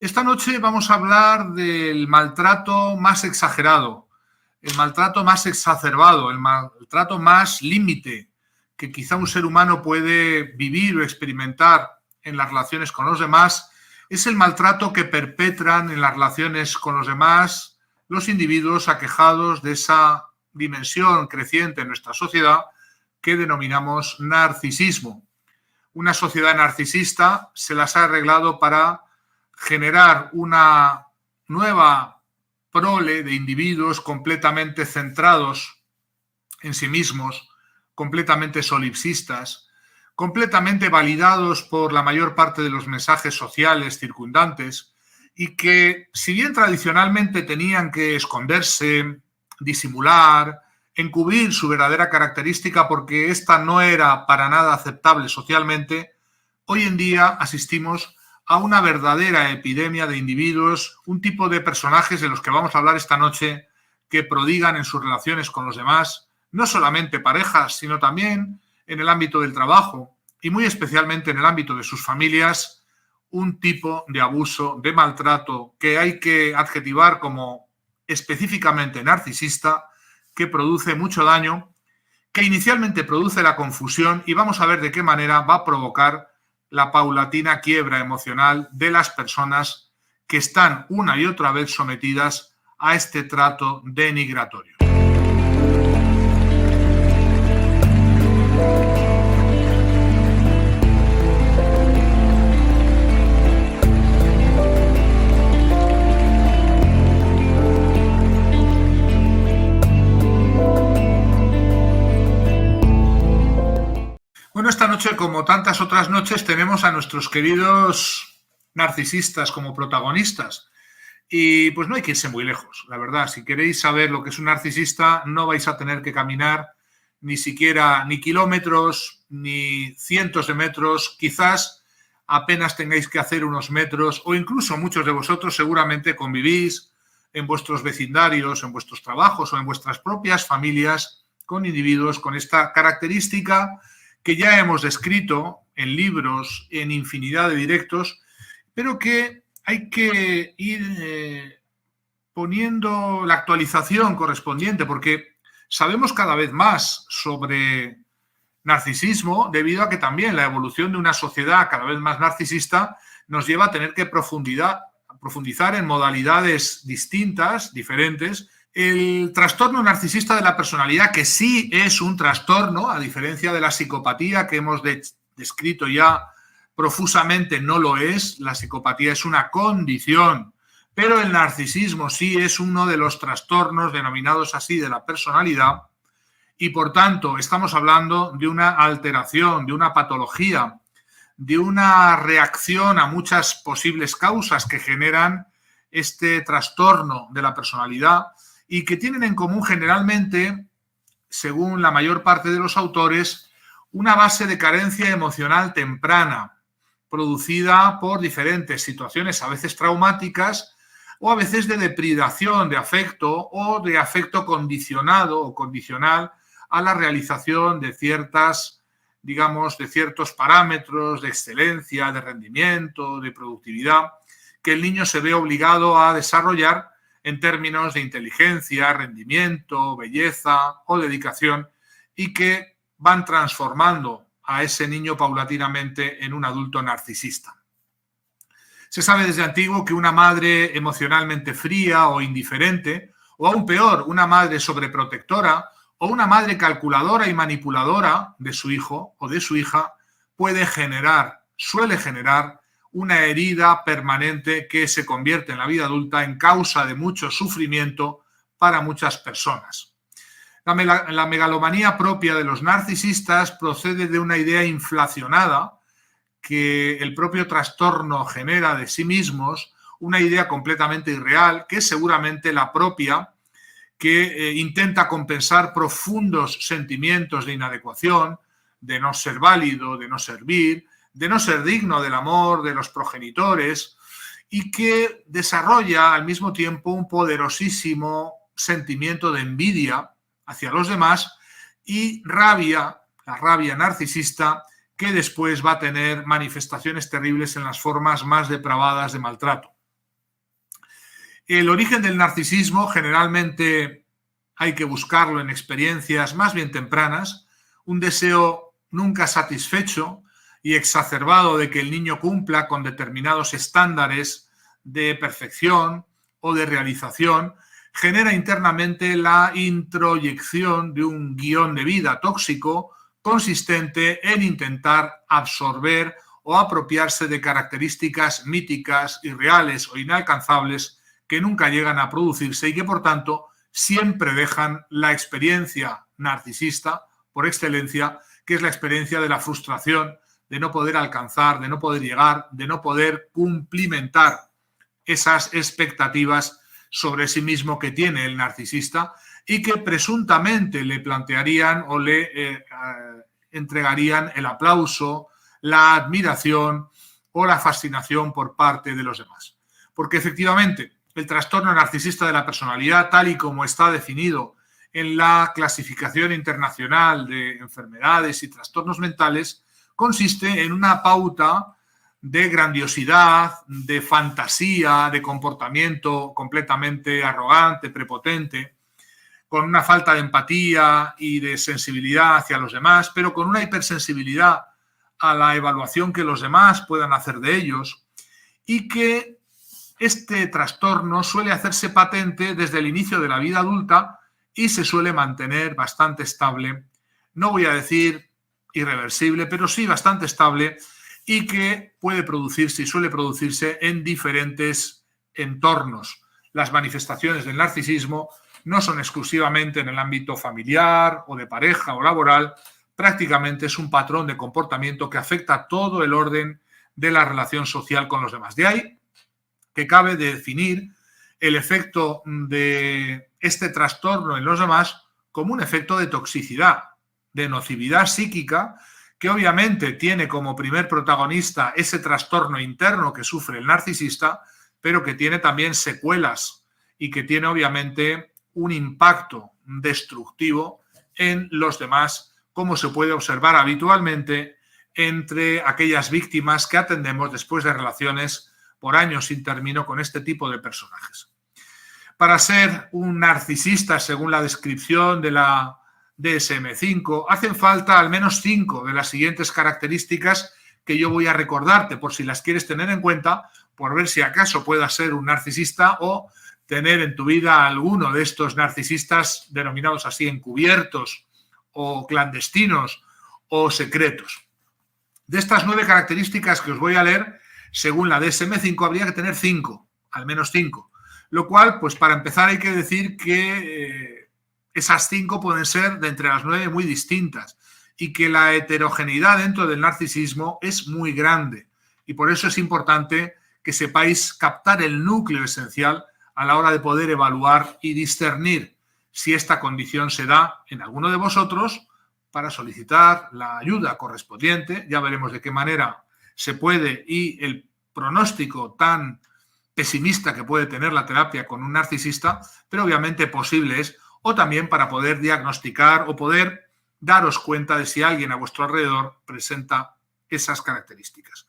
Esta noche vamos a hablar del maltrato más exagerado, el maltrato más exacerbado, el maltrato más límite que quizá un ser humano puede vivir o experimentar en las relaciones con los demás. Es el maltrato que perpetran en las relaciones con los demás los individuos aquejados de esa dimensión creciente en nuestra sociedad que denominamos narcisismo. Una sociedad narcisista se las ha arreglado para generar una nueva prole de individuos completamente centrados en sí mismos, completamente solipsistas, completamente validados por la mayor parte de los mensajes sociales circundantes y que, si bien tradicionalmente tenían que esconderse, disimular, encubrir su verdadera característica porque esta no era para nada aceptable socialmente, hoy en día asistimos a una verdadera epidemia de individuos, un tipo de personajes de los que vamos a hablar esta noche que prodigan en sus relaciones con los demás, no solamente parejas, sino también en el ámbito del trabajo y muy especialmente en el ámbito de sus familias, un tipo de abuso, de maltrato que hay que adjetivar como específicamente narcisista, que produce mucho daño, que inicialmente produce la confusión y vamos a ver de qué manera va a provocar la paulatina quiebra emocional de las personas que están una y otra vez sometidas a este trato denigratorio. Bueno, esta noche, como tantas otras noches, tenemos a nuestros queridos narcisistas como protagonistas. Y pues no hay que irse muy lejos, la verdad. Si queréis saber lo que es un narcisista, no vais a tener que caminar ni siquiera ni kilómetros, ni cientos de metros. Quizás apenas tengáis que hacer unos metros, o incluso muchos de vosotros seguramente convivís en vuestros vecindarios, en vuestros trabajos o en vuestras propias familias con individuos con esta característica que ya hemos descrito en libros, en infinidad de directos, pero que hay que ir poniendo la actualización correspondiente, porque sabemos cada vez más sobre narcisismo debido a que también la evolución de una sociedad cada vez más narcisista nos lleva a tener que profundizar en modalidades distintas, diferentes. El trastorno narcisista de la personalidad, que sí es un trastorno, a diferencia de la psicopatía que hemos descrito ya profusamente, no lo es. La psicopatía es una condición, pero el narcisismo sí es uno de los trastornos denominados así de la personalidad y, por tanto, estamos hablando de una alteración, de una patología, de una reacción a muchas posibles causas que generan este trastorno de la personalidad y que tienen en común generalmente, según la mayor parte de los autores, una base de carencia emocional temprana, producida por diferentes situaciones, a veces traumáticas o a veces de deprivación de afecto o de afecto condicionado o condicional a la realización de ciertas, digamos, de ciertos parámetros de excelencia, de rendimiento, de productividad, que el niño se ve obligado a desarrollar en términos de inteligencia, rendimiento, belleza o dedicación y que van transformando a ese niño paulatinamente en un adulto narcisista. Se sabe desde antiguo que una madre emocionalmente fría o indiferente, o aún peor, una madre sobreprotectora o una madre calculadora y manipuladora de su hijo o de su hija suele generar una herida permanente que se convierte en la vida adulta en causa de mucho sufrimiento para muchas personas. La megalomanía propia de los narcisistas procede de una idea inflacionada que el propio trastorno genera de sí mismos, una idea completamente irreal, que es seguramente la propia, que intenta compensar profundos sentimientos de inadecuación, de no ser válido, de no servir, de no ser digno del amor de los progenitores y que desarrolla al mismo tiempo un poderosísimo sentimiento de envidia hacia los demás y rabia, la rabia narcisista, que después va a tener manifestaciones terribles en las formas más depravadas de maltrato. El origen del narcisismo generalmente hay que buscarlo en experiencias más bien tempranas, un deseo nunca satisfecho y exacerbado de que el niño cumpla con determinados estándares de perfección o de realización, genera internamente la introyección de un guión de vida tóxico consistente en intentar absorber o apropiarse de características míticas, irreales o inalcanzables que nunca llegan a producirse y que, por tanto, siempre dejan la experiencia narcisista por excelencia, que es la experiencia de la frustración, de no poder alcanzar, de no poder llegar, de no poder cumplimentar esas expectativas sobre sí mismo que tiene el narcisista y que presuntamente le plantearían o le entregarían el aplauso, la admiración o la fascinación por parte de los demás. Porque efectivamente el trastorno narcisista de la personalidad, tal y como está definido en la clasificación internacional de enfermedades y trastornos mentales, consiste en una pauta de grandiosidad, de fantasía, de comportamiento completamente arrogante, prepotente, con una falta de empatía y de sensibilidad hacia los demás, pero con una hipersensibilidad a la evaluación que los demás puedan hacer de ellos, y que este trastorno suele hacerse patente desde el inicio de la vida adulta y se suele mantener bastante estable, no voy a decir irreversible, pero sí bastante estable, y que puede producirse y suele producirse en diferentes entornos. Las manifestaciones del narcisismo no son exclusivamente en el ámbito familiar o de pareja o laboral, prácticamente es un patrón de comportamiento que afecta todo el orden de la relación social con los demás. De ahí que cabe definir el efecto de este trastorno en los demás como un efecto de toxicidad, de nocividad psíquica, que obviamente tiene como primer protagonista ese trastorno interno que sufre el narcisista, pero que tiene también secuelas y que tiene obviamente un impacto destructivo en los demás, como se puede observar habitualmente entre aquellas víctimas que atendemos después de relaciones por años sin término con este tipo de personajes. Para ser un narcisista, según la descripción de la DSM-5, hacen falta al menos 5 de las siguientes características que yo voy a recordarte por si las quieres tener en cuenta, por ver si acaso puedas ser un narcisista o tener en tu vida alguno de estos narcisistas denominados así encubiertos o clandestinos o secretos. De estas 9 características que os voy a leer, según la DSM-5 habría que tener 5, al menos 5. Lo cual, pues para empezar hay que decir que esas 5 pueden ser de entre las 9 muy distintas y que la heterogeneidad dentro del narcisismo es muy grande y por eso es importante que sepáis captar el núcleo esencial a la hora de poder evaluar y discernir si esta condición se da en alguno de vosotros para solicitar la ayuda correspondiente. Ya veremos de qué manera se puede y el pronóstico tan pesimista que puede tener la terapia con un narcisista, pero obviamente posible es, o también para poder diagnosticar o poder daros cuenta de si alguien a vuestro alrededor presenta esas características.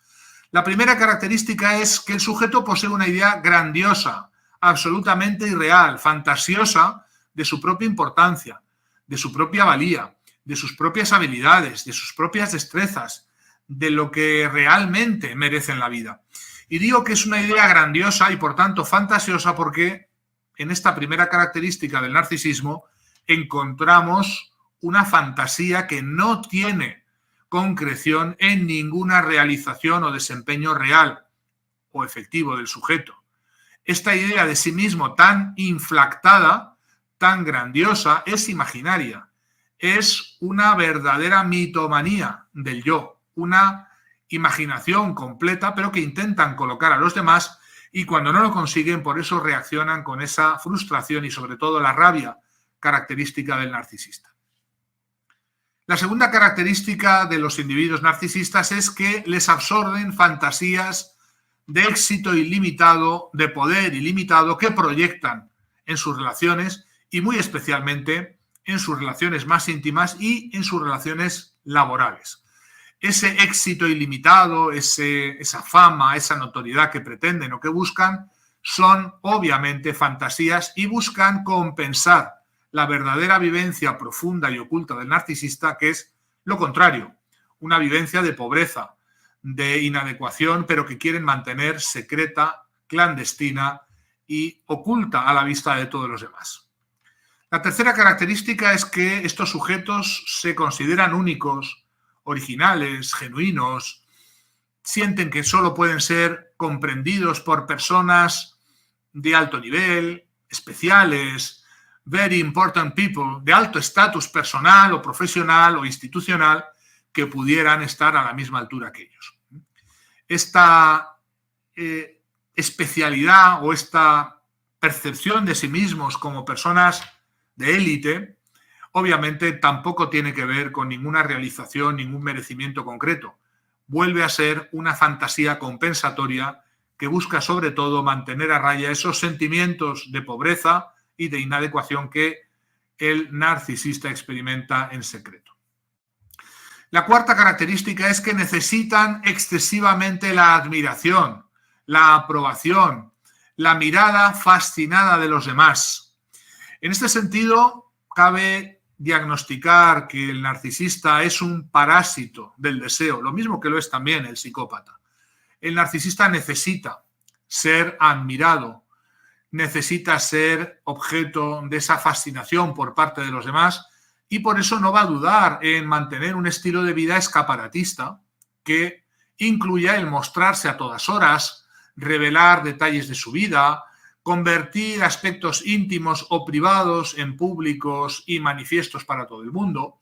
La primera característica es que el sujeto posee una idea grandiosa, absolutamente irreal, fantasiosa de su propia importancia, de su propia valía, de sus propias habilidades, de sus propias destrezas, de lo que realmente merece en la vida. Y digo que es una idea grandiosa y por tanto fantasiosa porque en esta primera característica del narcisismo encontramos una fantasía que no tiene concreción en ninguna realización o desempeño real o efectivo del sujeto. Esta idea de sí mismo tan inflactada, tan grandiosa, es imaginaria. Es una verdadera mitomanía del yo, una imaginación completa, pero que intentan colocar a los demás y cuando no lo consiguen, por eso reaccionan con esa frustración y sobre todo la rabia característica del narcisista. La segunda característica de los individuos narcisistas es que les absorben fantasías de éxito ilimitado, de poder ilimitado que proyectan en sus relaciones y muy especialmente en sus relaciones más íntimas y en sus relaciones laborales. Ese éxito ilimitado, esa fama, esa notoriedad que pretenden o que buscan son obviamente fantasías y buscan compensar la verdadera vivencia profunda y oculta del narcisista, que es lo contrario, una vivencia de pobreza, de inadecuación, pero que quieren mantener secreta, clandestina y oculta a la vista de todos los demás. La tercera característica es que estos sujetos se consideran únicos, originales, genuinos, sienten que solo pueden ser comprendidos por personas de alto nivel, especiales, very important people, de alto estatus personal o profesional o institucional, que pudieran estar a la misma altura que ellos. Esta especialidad o esta percepción de sí mismos como personas de élite, obviamente tampoco tiene que ver con ninguna realización, ningún merecimiento concreto. Vuelve a ser una fantasía compensatoria que busca sobre todo mantener a raya esos sentimientos de pobreza y de inadecuación que el narcisista experimenta en secreto. La cuarta característica es que necesitan excesivamente la admiración, la aprobación, la mirada fascinada de los demás. En este sentido, cabe diagnosticar que el narcisista es un parásito del deseo, lo mismo que lo es también el psicópata. El narcisista necesita ser admirado, necesita ser objeto de esa fascinación por parte de los demás y por eso no va a dudar en mantener un estilo de vida escaparatista que incluya el mostrarse a todas horas, revelar detalles de su vida, convertir aspectos íntimos o privados en públicos y manifiestos para todo el mundo,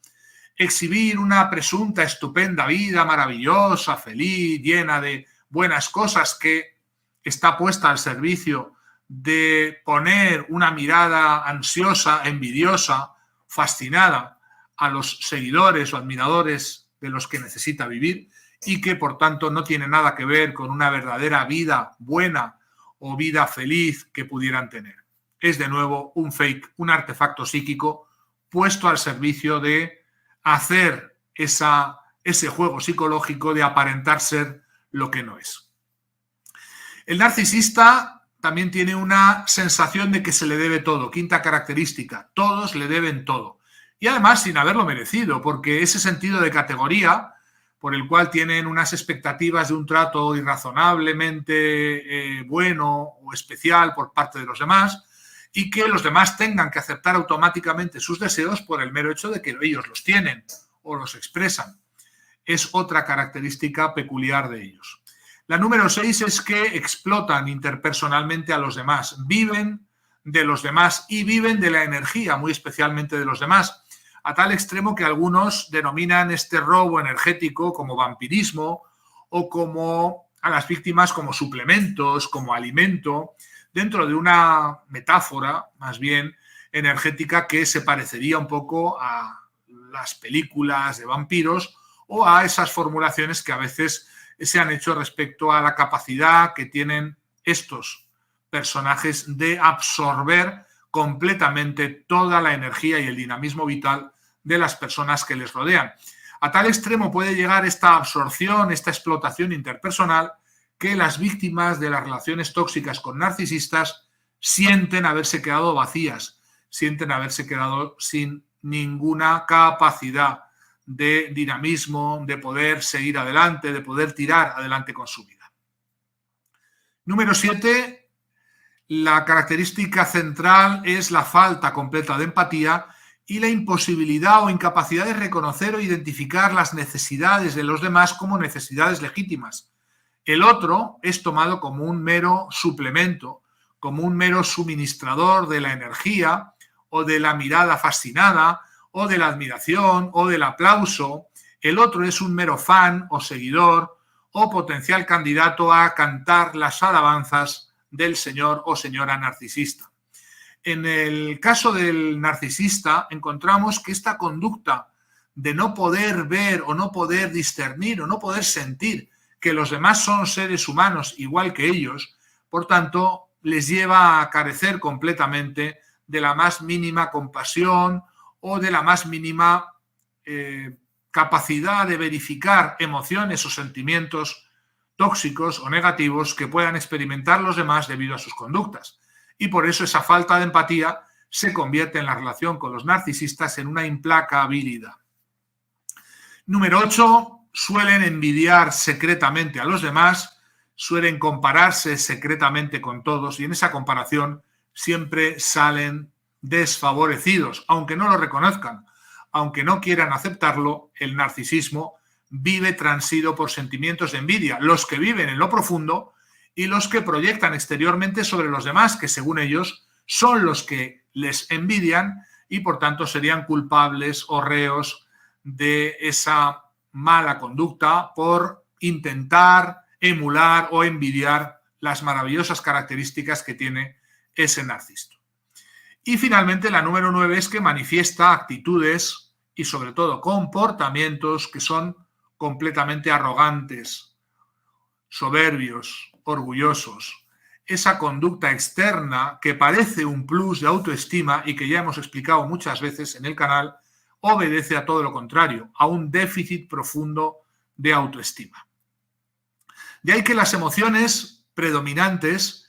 exhibir una presunta estupenda vida maravillosa, feliz, llena de buenas cosas que está puesta al servicio de poner una mirada ansiosa, envidiosa, fascinada a los seguidores o admiradores de los que necesita vivir y que por tanto no tiene nada que ver con una verdadera vida buena o vida feliz que pudieran tener. Es de nuevo un fake, un artefacto psíquico puesto al servicio de hacer ese juego psicológico de aparentar ser lo que no es. El narcisista también tiene una sensación de que se le debe todo. Quinta característica, todos le deben todo. Y además sin haberlo merecido, porque ese sentido de categoría por el cual tienen unas expectativas de un trato irrazonablemente bueno o especial por parte de los demás y que los demás tengan que aceptar automáticamente sus deseos por el mero hecho de que ellos los tienen o los expresan. Es otra característica peculiar de ellos. La número 6 es que explotan interpersonalmente a los demás, viven de los demás y viven de la energía, muy especialmente de los demás, a tal extremo que algunos denominan este robo energético como vampirismo o como a las víctimas como suplementos, como alimento, dentro de una metáfora más bien energética que se parecería un poco a las películas de vampiros o a esas formulaciones que a veces se han hecho respecto a la capacidad que tienen estos personajes de absorber completamente toda la energía y el dinamismo vital de las personas que les rodean. A tal extremo puede llegar esta absorción, esta explotación interpersonal, que las víctimas de las relaciones tóxicas con narcisistas sienten haberse quedado vacías, sienten haberse quedado sin ninguna capacidad de dinamismo, de poder seguir adelante, de poder tirar adelante con su vida. Número 7, la característica central es la falta completa de empatía y la imposibilidad o incapacidad de reconocer o identificar las necesidades de los demás como necesidades legítimas. El otro es tomado como un mero suplemento, como un mero suministrador de la energía o de la mirada fascinada o de la admiración o del aplauso. El otro es un mero fan o seguidor o potencial candidato a cantar las alabanzas del señor o señora narcisista. En el caso del narcisista encontramos que esta conducta de no poder ver o no poder discernir o no poder sentir que los demás son seres humanos igual que ellos, por tanto, les lleva a carecer completamente de la más mínima compasión o de la más mínima capacidad de verificar emociones o sentimientos tóxicos o negativos que puedan experimentar los demás debido a sus conductas. Y por eso esa falta de empatía se convierte en la relación con los narcisistas en una implacabilidad. Número 8. Suelen envidiar secretamente a los demás, suelen compararse secretamente con todos y en esa comparación siempre salen desfavorecidos, aunque no lo reconozcan, aunque no quieran aceptarlo. El narcisismo vive transido por sentimientos de envidia, los que viven en lo profundo y los que proyectan exteriormente sobre los demás, que según ellos son los que les envidian y por tanto serían culpables o reos de esa mala conducta por intentar emular o envidiar las maravillosas características que tiene ese narciso. Y finalmente la número 9 es que manifiesta actitudes y sobre todo comportamientos que son completamente arrogantes, soberbios, orgullosos. Esa conducta externa que parece un plus de autoestima y que ya hemos explicado muchas veces en el canal, obedece a todo lo contrario, a un déficit profundo de autoestima. De ahí que las emociones predominantes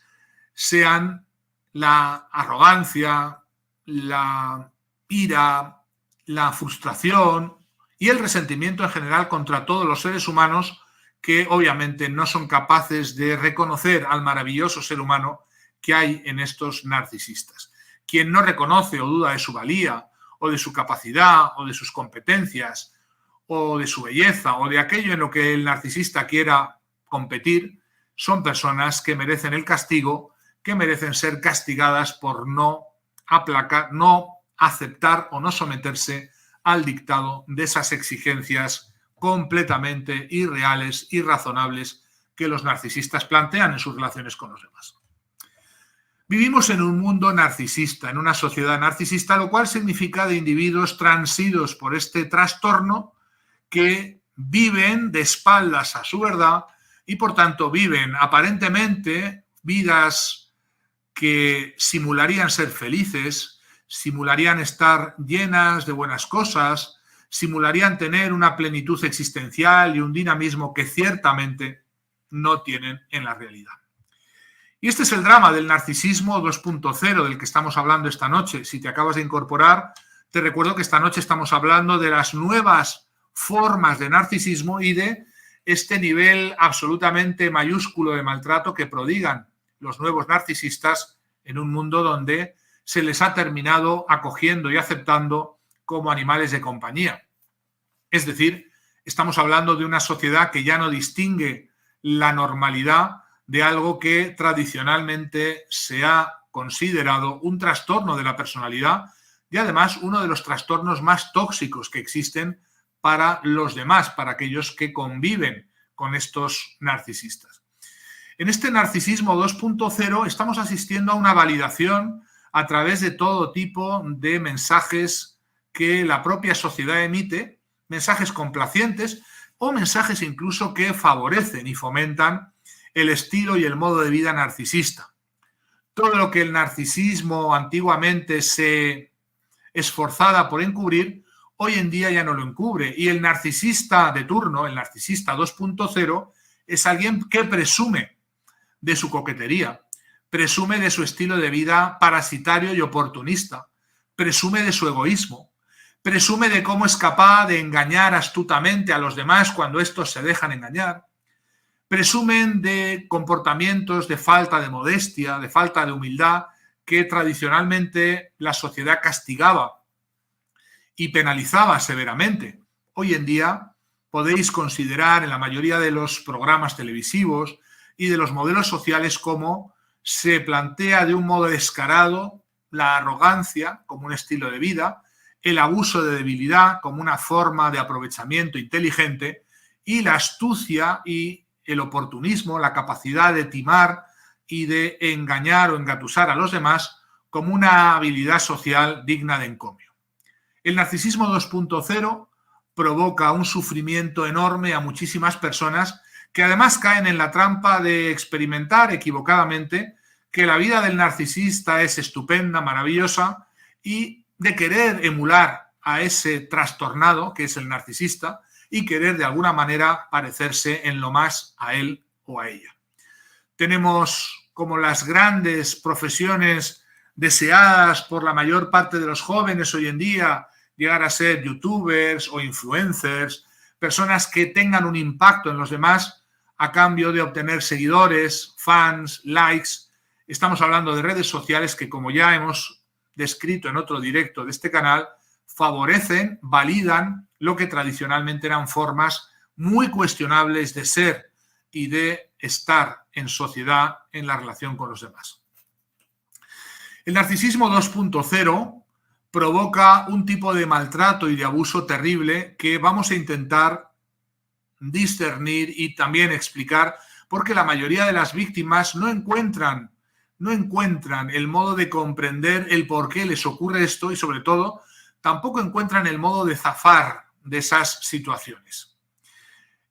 sean la arrogancia, la ira, la frustración y el resentimiento en general contra todos los seres humanos que obviamente no son capaces de reconocer al maravilloso ser humano que hay en estos narcisistas. Quien no reconoce o duda de su valía, o de su capacidad, o de sus competencias, o de su belleza, o de aquello en lo que el narcisista quiera competir, son personas que merecen el castigo, que merecen ser castigadas por no aceptar o no someterse al dictado de esas exigencias completamente irreales, irrazonables que los narcisistas plantean en sus relaciones con los demás. Vivimos en un mundo narcisista, en una sociedad narcisista, lo cual significa de individuos transidos por este trastorno que viven de espaldas a su verdad y por tanto viven aparentemente vidas que simularían ser felices, simularían estar llenas de buenas cosas, simularían tener una plenitud existencial y un dinamismo que ciertamente no tienen en la realidad. Y este es el drama del narcisismo 2.0 del que estamos hablando esta noche. Si te acabas de incorporar, te recuerdo que esta noche estamos hablando de las nuevas formas de narcisismo y de este nivel absolutamente mayúsculo de maltrato que prodigan los nuevos narcisistas en un mundo donde se les ha terminado acogiendo y aceptando como animales de compañía. Es decir, estamos hablando de una sociedad que ya no distingue la normalidad de algo que tradicionalmente se ha considerado un trastorno de la personalidad y además uno de los trastornos más tóxicos que existen para los demás, para aquellos que conviven con estos narcisistas. En este narcisismo 2.0 estamos asistiendo a una validación a través de todo tipo de mensajes que la propia sociedad emite, mensajes complacientes o mensajes incluso que favorecen y fomentan el estilo y el modo de vida narcisista. Todo lo que el narcisismo antiguamente se esforzaba por encubrir, hoy en día ya no lo encubre. Y el narcisista de turno, el narcisista 2.0, es alguien que presume de su coquetería, presume de su estilo de vida parasitario y oportunista, presume de su egoísmo, presume de cómo es capaz de engañar astutamente a los demás cuando estos se dejan engañar, presumen de comportamientos de falta de modestia, de falta de humildad, que tradicionalmente la sociedad castigaba y penalizaba severamente. Hoy en día podéis considerar en la mayoría de los programas televisivos y de los modelos sociales cómo se plantea de un modo descarado la arrogancia como un estilo de vida, el abuso de debilidad como una forma de aprovechamiento inteligente y la astucia y el oportunismo, la capacidad de timar y de engañar o engatusar a los demás como una habilidad social digna de encomio. El narcisismo 2.0 provoca un sufrimiento enorme a muchísimas personas que además caen en la trampa de experimentar equivocadamente que la vida del narcisista es estupenda, maravillosa y de querer emular a ese trastornado que es el narcisista y querer de alguna manera parecerse en lo más a él o a ella. Tenemos como las grandes profesiones deseadas por la mayor parte de los jóvenes hoy en día, llegar a ser youtubers o influencers, personas que tengan un impacto en los demás a cambio de obtener seguidores, fans, likes. Estamos hablando de redes sociales que, como ya hemos descrito en otro directo de este canal, favorecen, validan lo que tradicionalmente eran formas muy cuestionables de ser y de estar en sociedad en la relación con los demás. El narcisismo 2.0 provoca un tipo de maltrato y de abuso terrible que vamos a intentar discernir y también explicar, porque la mayoría de las víctimas no encuentran el modo de comprender el por qué les ocurre esto y, sobre todo, tampoco encuentran el modo de zafar de esas situaciones.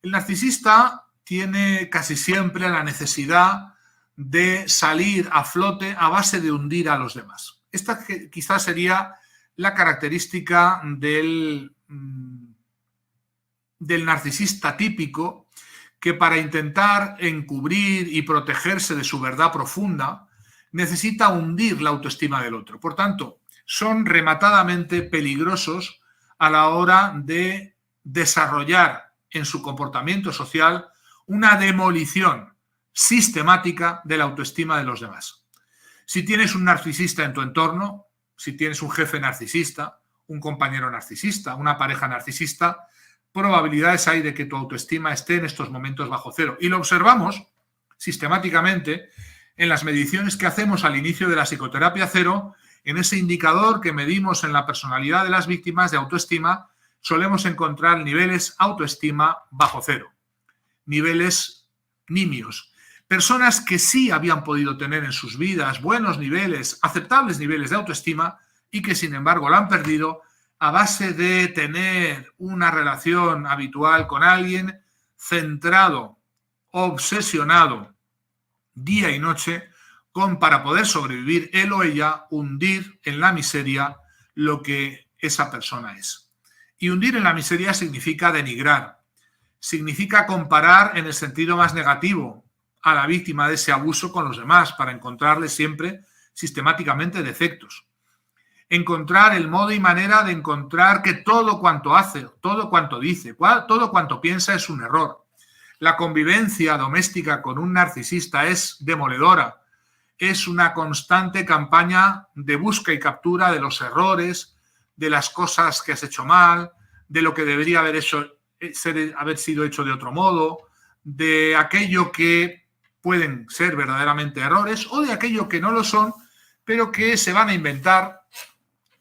El narcisista tiene casi siempre la necesidad de salir a flote a base de hundir a los demás. Esta quizás sería la característica del narcisista típico, que para intentar encubrir y protegerse de su verdad profunda necesita hundir la autoestima del otro. Por tanto, son rematadamente peligrosos a la hora de desarrollar en su comportamiento social una demolición sistemática de la autoestima de los demás. Si tienes un narcisista en tu entorno, si tienes un jefe narcisista, un compañero narcisista, una pareja narcisista, probabilidades hay de que tu autoestima esté en estos momentos bajo cero. Y lo observamos sistemáticamente en las mediciones que hacemos al inicio de la psicoterapia cero, en ese indicador que medimos en la personalidad de las víctimas de autoestima, solemos encontrar niveles autoestima bajo cero, niveles nimios. Personas que sí habían podido tener en sus vidas buenos niveles, aceptables niveles de autoestima y que sin embargo la han perdido a base de tener una relación habitual con alguien centrado, obsesionado día y noche con, para poder sobrevivir él o ella, hundir en la miseria lo que esa persona es. Y hundir en la miseria significa denigrar, significa comparar en el sentido más negativo a la víctima de ese abuso con los demás para encontrarle siempre sistemáticamente defectos. Encontrar el modo y manera de encontrar que todo cuanto hace, todo cuanto dice, todo cuanto piensa es un error. La convivencia doméstica con un narcisista es demoledora. Es una constante campaña de busca y captura de los errores, de las cosas que has hecho mal, de lo que debería haber sido hecho de otro modo, de aquello que pueden ser verdaderamente errores o de aquello que no lo son, pero que se van a inventar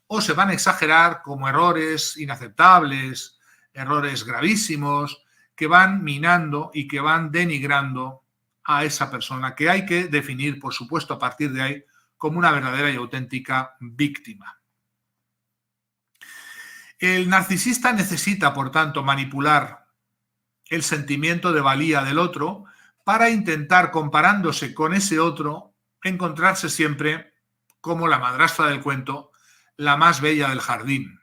o se van a exagerar como errores inaceptables, errores gravísimos, que van minando y que van denigrando a esa persona, que hay que definir, por supuesto, a partir de ahí, como una verdadera y auténtica víctima. El narcisista necesita, por tanto, manipular el sentimiento de valía del otro para intentar, comparándose con ese otro, encontrarse siempre como la madrastra del cuento, la más bella del jardín.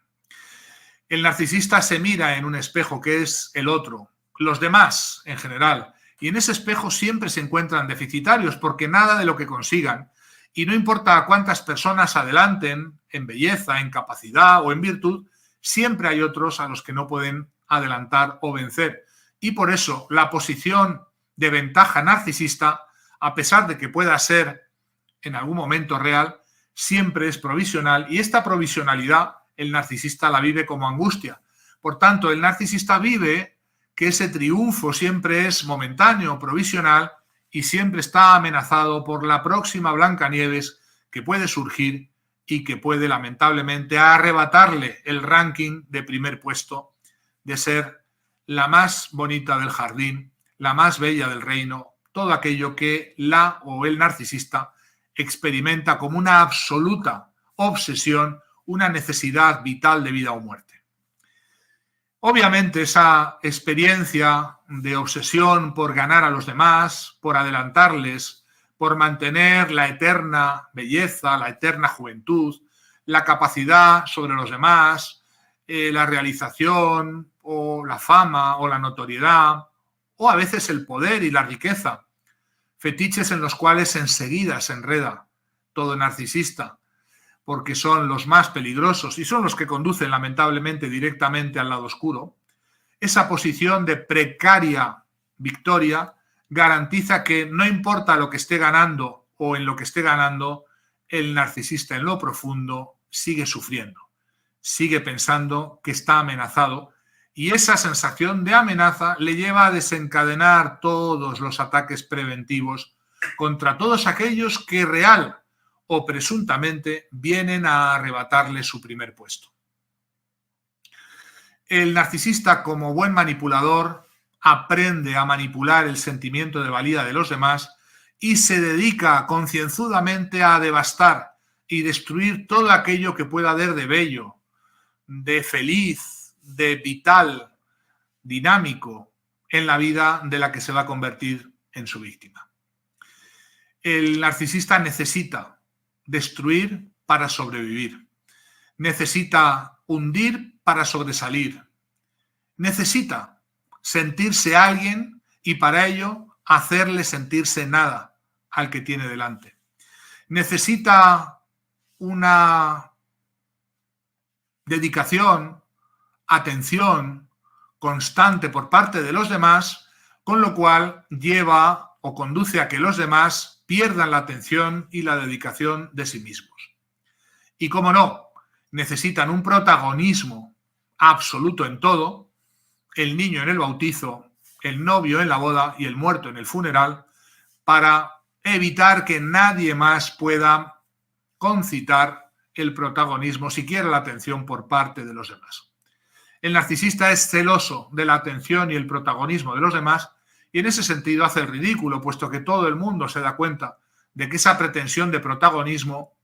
El narcisista se mira en un espejo que es el otro, los demás en general, y en ese espejo siempre se encuentran deficitarios porque nada de lo que consigan, y no importa a cuántas personas adelanten en belleza, en capacidad o en virtud, siempre hay otros a los que no pueden adelantar o vencer. Y por eso la posición de ventaja narcisista, a pesar de que pueda ser en algún momento real, siempre es provisional, y esta provisionalidad el narcisista la vive como angustia. Por tanto, el narcisista vive que ese triunfo siempre es momentáneo, provisional, y siempre está amenazado por la próxima Blancanieves que puede surgir y que puede lamentablemente arrebatarle el ranking de primer puesto de ser la más bonita del jardín, la más bella del reino, todo aquello que la o el narcisista experimenta como una absoluta obsesión, una necesidad vital de vida o muerte. Obviamente esa experiencia de obsesión por ganar a los demás, por adelantarles, por mantener la eterna belleza, la eterna juventud, la capacidad sobre los demás, la realización o la fama o la notoriedad o a veces el poder y la riqueza, fetiches en los cuales enseguida se enreda todo narcisista, porque son los más peligrosos y son los que conducen lamentablemente directamente al lado oscuro. Esa posición de precaria victoria garantiza que no importa lo que esté ganando o en lo que esté ganando, el narcisista en lo profundo sigue sufriendo, sigue pensando que está amenazado, y esa sensación de amenaza le lleva a desencadenar todos los ataques preventivos contra todos aquellos que real o presuntamente vienen a arrebatarle su primer puesto. El narcisista, como buen manipulador, aprende a manipular el sentimiento de valía de los demás y se dedica concienzudamente a devastar y destruir todo aquello que pueda haber de bello, de feliz, de vital, dinámico en la vida de la que se va a convertir en su víctima. El narcisista necesita destruir para sobrevivir, necesita hundir para sobresalir, necesita sentirse alguien y para ello hacerle sentirse nada al que tiene delante. Necesita una dedicación, atención constante por parte de los demás, con lo cual lleva o conduce a que los demás pierdan la atención y la dedicación de sí mismos. Y cómo no, necesitan un protagonismo absoluto en todo, el niño en el bautizo, el novio en la boda y el muerto en el funeral, para evitar que nadie más pueda concitar el protagonismo, siquiera la atención por parte de los demás. El narcisista es celoso de la atención y el protagonismo de los demás y en ese sentido hace el ridículo, puesto que todo el mundo se da cuenta de que esa pretensión de protagonismo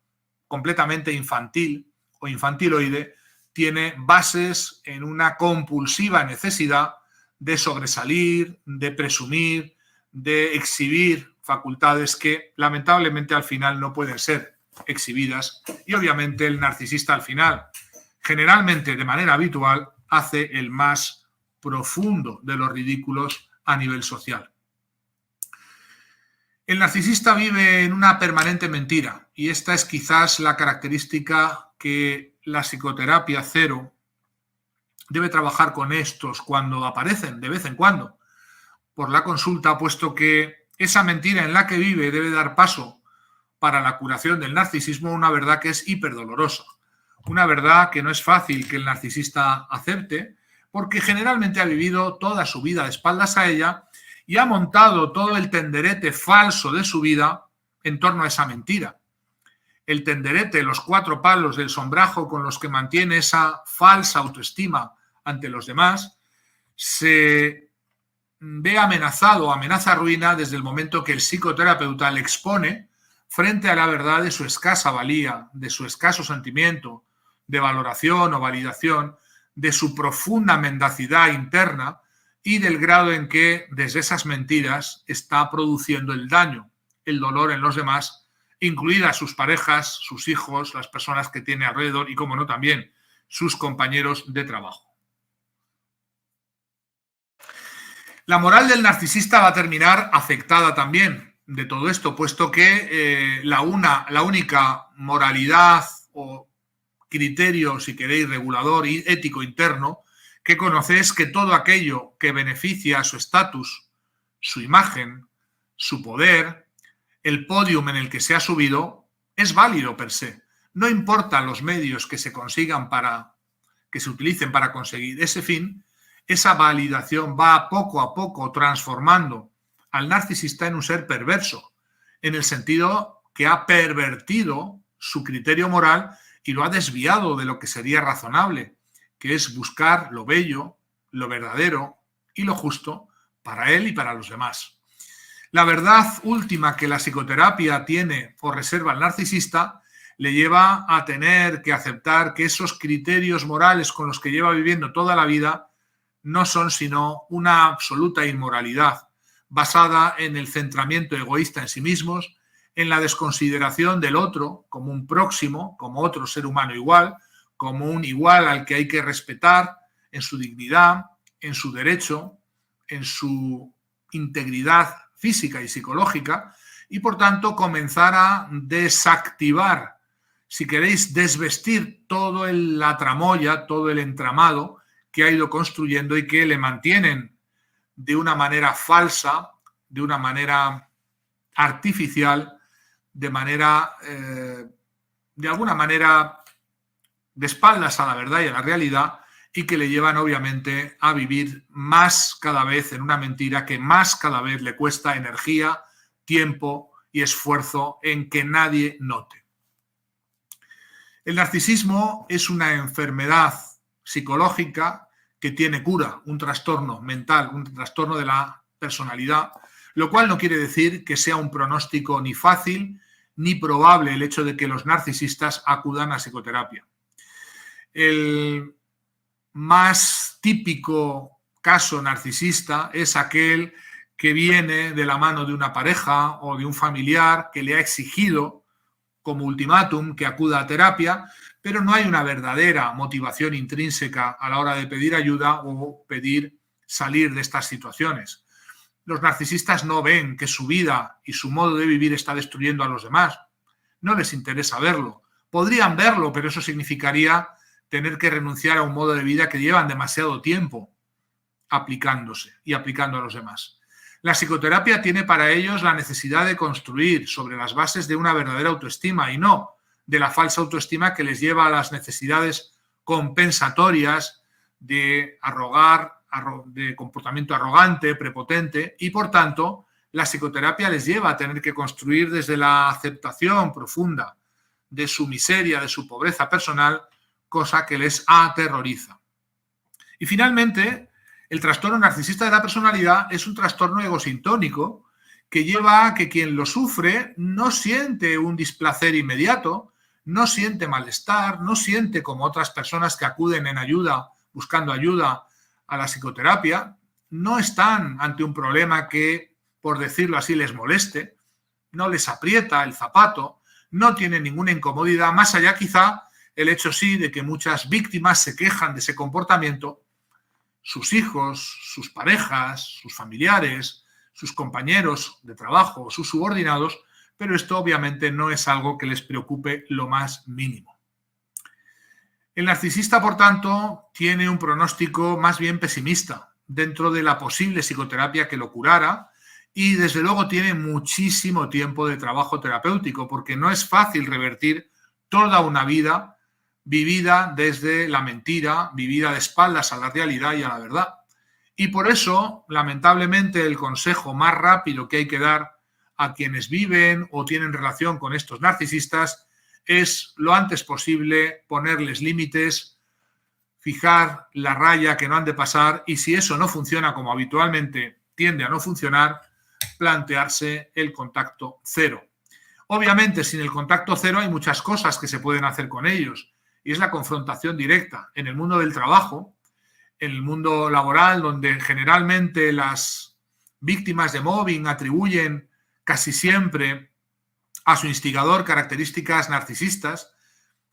completamente infantil o infantiloide tiene bases en una compulsiva necesidad de sobresalir, de presumir, de exhibir facultades que lamentablemente al final no pueden ser exhibidas, y obviamente el narcisista al final, generalmente de manera habitual, hace el más profundo de los ridículos a nivel social. El narcisista vive en una permanente mentira y esta es quizás la característica que la psicoterapia cero debe trabajar con estos cuando aparecen de vez en cuando por la consulta, puesto que esa mentira en la que vive debe dar paso para la curación del narcisismo, una verdad que es hiperdolorosa, una verdad que no es fácil que el narcisista acepte porque generalmente ha vivido toda su vida de espaldas a ella y ha montado todo el tenderete falso de su vida en torno a esa mentira. El tenderete, los 4 palos del sombrajo con los que mantiene esa falsa autoestima ante los demás, se ve amenazado, amenaza ruina desde el momento que el psicoterapeuta le expone frente a la verdad de su escasa valía, de su escaso sentimiento de valoración o validación, de su profunda mendacidad interna y del grado en que desde esas mentiras está produciendo el daño, el dolor en los demás, incluidas sus parejas, sus hijos, las personas que tiene alrededor y, como no, también sus compañeros de trabajo. La moral del narcisista va a terminar afectada también de todo esto, puesto que la única moralidad o criterio, si queréis, regulador y ético interno que conoce es que todo aquello que beneficia a su estatus, su imagen, su poder, el podium en el que se ha subido, es válido per se. No importan los medios que se consigan que se utilicen para conseguir ese fin, esa validación va a poco transformando al narcisista en un ser perverso, en el sentido que ha pervertido su criterio moral y lo ha desviado de lo que sería razonable, que es buscar lo bello, lo verdadero y lo justo para él y para los demás. La verdad última que la psicoterapia tiene o reserva al narcisista le lleva a tener que aceptar que esos criterios morales con los que lleva viviendo toda la vida no son sino una absoluta inmoralidad basada en el centramiento egoísta en sí mismos, en la desconsideración del otro como un próximo, como otro ser humano igual, como un igual al que hay que respetar en su dignidad, en su derecho, en su integridad física y psicológica y, por tanto, comenzar a desactivar, si queréis, desvestir toda la tramoya, todo el entramado que ha ido construyendo y que le mantienen de una manera falsa, de una manera artificial, de alguna manera de espaldas a la verdad y a la realidad, y que le llevan obviamente a vivir más cada vez en una mentira que más cada vez le cuesta energía, tiempo y esfuerzo en que nadie note. El narcisismo es una enfermedad psicológica que tiene cura, un trastorno mental, un trastorno de la personalidad, lo cual no quiere decir que sea un pronóstico ni fácil ni probable el hecho de que los narcisistas acudan a psicoterapia. El más típico caso narcisista es aquel que viene de la mano de una pareja o de un familiar que le ha exigido como ultimátum que acuda a terapia, pero no hay una verdadera motivación intrínseca a la hora de pedir ayuda o pedir salir de estas situaciones. Los narcisistas no ven que su vida y su modo de vivir está destruyendo a los demás. No les interesa verlo. Podrían verlo, pero eso significaría tener que renunciar a un modo de vida que llevan demasiado tiempo aplicándose y aplicando a los demás. La psicoterapia tiene para ellos la necesidad de construir sobre las bases de una verdadera autoestima y no de la falsa autoestima que les lleva a las necesidades compensatorias de de comportamiento arrogante, prepotente, y por tanto la psicoterapia les lleva a tener que construir desde la aceptación profunda de su miseria, de su pobreza personal, cosa que les aterroriza. Y finalmente, el trastorno narcisista de la personalidad es un trastorno egosintónico que lleva a que quien lo sufre no siente un displacer inmediato, no siente malestar, no siente como otras personas que acuden en ayuda, buscando ayuda a la psicoterapia, no están ante un problema que, por decirlo así, les moleste, no les aprieta el zapato, no tienen ninguna incomodidad, más allá quizá el hecho sí de que muchas víctimas se quejan de ese comportamiento, sus hijos, sus parejas, sus familiares, sus compañeros de trabajo, sus subordinados, pero esto obviamente no es algo que les preocupe lo más mínimo. El narcisista, por tanto, tiene un pronóstico más bien pesimista dentro de la posible psicoterapia que lo curara y desde luego tiene muchísimo tiempo de trabajo terapéutico porque no es fácil revertir toda una vida vivida desde la mentira, vivida de espaldas a la realidad y a la verdad. Y por eso, lamentablemente, el consejo más rápido que hay que dar a quienes viven o tienen relación con estos narcisistas es lo antes posible ponerles límites, fijar la raya que no han de pasar y si eso no funciona como habitualmente tiende a no funcionar, plantearse el contacto cero. Obviamente, sin el contacto cero hay muchas cosas que se pueden hacer con ellos y es la confrontación directa en el mundo del trabajo, en el mundo laboral, donde generalmente las víctimas de mobbing atribuyen casi siempre a su instigador características narcisistas.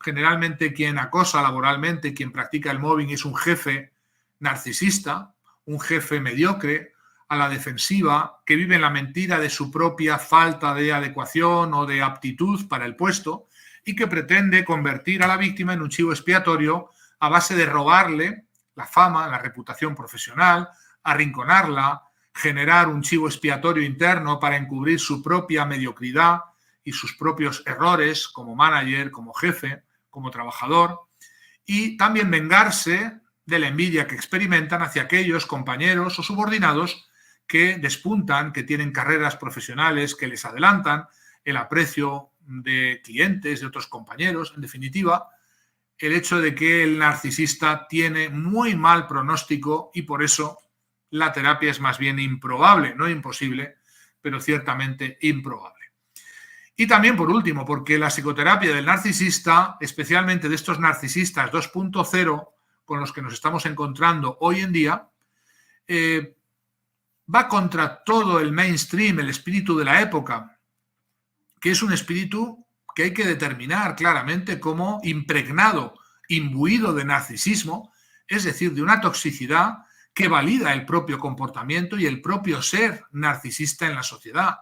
Generalmente quien acosa laboralmente, quien practica el mobbing es un jefe narcisista, un jefe mediocre, a la defensiva, que vive en la mentira de su propia falta de adecuación o de aptitud para el puesto y que pretende convertir a la víctima en un chivo expiatorio a base de robarle la fama, la reputación profesional, arrinconarla, generar un chivo expiatorio interno para encubrir su propia mediocridad y sus propios errores como manager, como jefe, como trabajador, y también vengarse de la envidia que experimentan hacia aquellos compañeros o subordinados que despuntan, que tienen carreras profesionales que les adelantan, el aprecio de clientes, de otros compañeros, en definitiva, el hecho de que el narcisista tiene muy mal pronóstico y por eso la terapia es más bien improbable, no imposible, pero ciertamente improbable. Y también, por último, porque la psicoterapia del narcisista, especialmente de estos narcisistas 2.0 con los que nos estamos encontrando hoy en día, va contra todo el mainstream, el espíritu de la época, que es un espíritu que hay que determinar claramente como impregnado, imbuido de narcisismo, es decir, de una toxicidad que valida el propio comportamiento y el propio ser narcisista en la sociedad.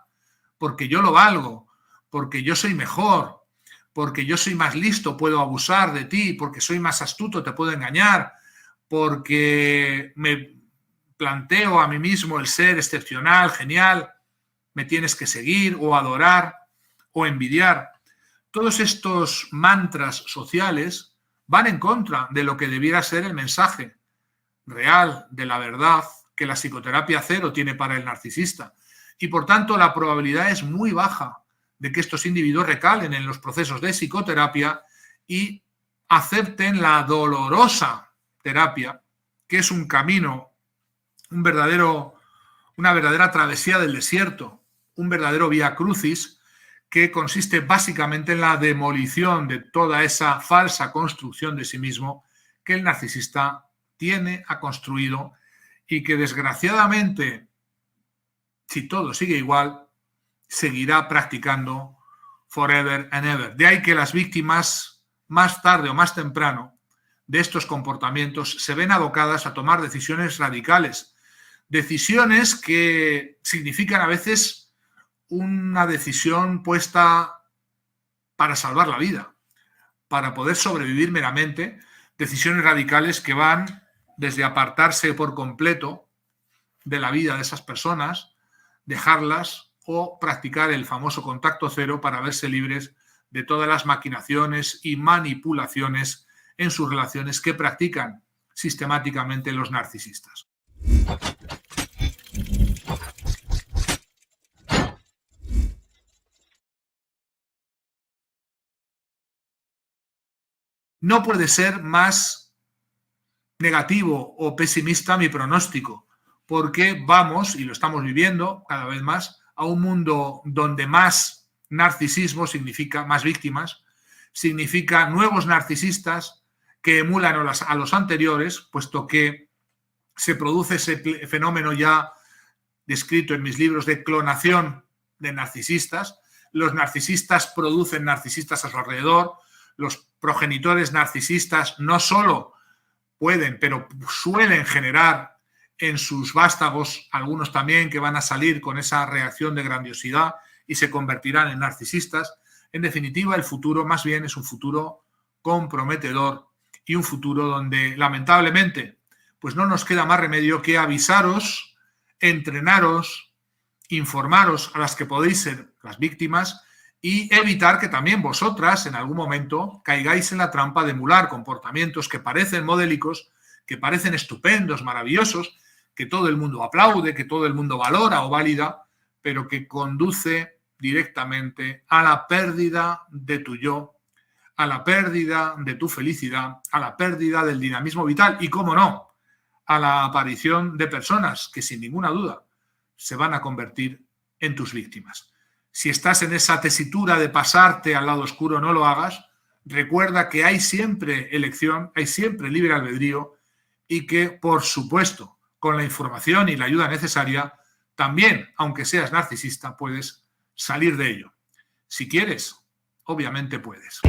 Porque yo lo valgo, porque yo soy mejor, porque yo soy más listo, puedo abusar de ti, porque soy más astuto, te puedo engañar, porque me planteo a mí mismo el ser excepcional, genial, me tienes que seguir o adorar o envidiar. Todos estos mantras sociales van en contra de lo que debiera ser el mensaje real de la verdad que la psicoterapia cero tiene para el narcisista. Y por tanto la probabilidad es muy baja de que estos individuos recalen en los procesos de psicoterapia y acepten la dolorosa terapia, que es un camino, una verdadera travesía del desierto, un verdadero vía crucis, que consiste básicamente en la demolición de toda esa falsa construcción de sí mismo que el narcisista ha construido y que desgraciadamente, si todo sigue igual, seguirá practicando forever and ever. De ahí que las víctimas, más tarde o más temprano, de estos comportamientos se ven abocadas a tomar decisiones radicales, decisiones que significan a veces una decisión puesta para salvar la vida, para poder sobrevivir meramente, decisiones radicales que van desde apartarse por completo de la vida de esas personas, dejarlas o practicar el famoso contacto cero para verse libres de todas las maquinaciones y manipulaciones en sus relaciones que practican sistemáticamente los narcisistas. No puede ser más negativo o pesimista mi pronóstico, porque vamos, y lo estamos viviendo cada vez más, a un mundo donde más narcisismo significa más víctimas, significa nuevos narcisistas que emulan a los anteriores, puesto que se produce ese fenómeno ya descrito en mis libros de clonación de narcisistas. Los narcisistas producen narcisistas a su alrededor. Los progenitores narcisistas no solo pueden, pero suelen generar en sus vástagos algunos también que van a salir con esa reacción de grandiosidad y se convertirán en narcisistas. En definitiva, el futuro más bien es un futuro comprometedor y un futuro donde, lamentablemente, pues no nos queda más remedio que avisaros, entrenaros, informaros a las que podéis ser las víctimas y evitar que también vosotras en algún momento caigáis en la trampa de emular comportamientos que parecen modélicos, que parecen estupendos, maravillosos, que todo el mundo aplaude, que todo el mundo valora o valida, pero que conduce directamente a la pérdida de tu yo, a la pérdida de tu felicidad, a la pérdida del dinamismo vital y, cómo no, a la aparición de personas que sin ninguna duda se van a convertir en tus víctimas. Si estás en esa tesitura de pasarte al lado oscuro, no lo hagas. Recuerda que hay siempre elección, hay siempre libre albedrío y que, por supuesto, con la información y la ayuda necesaria, también, aunque seas narcisista, puedes salir de ello. Si quieres, obviamente puedes.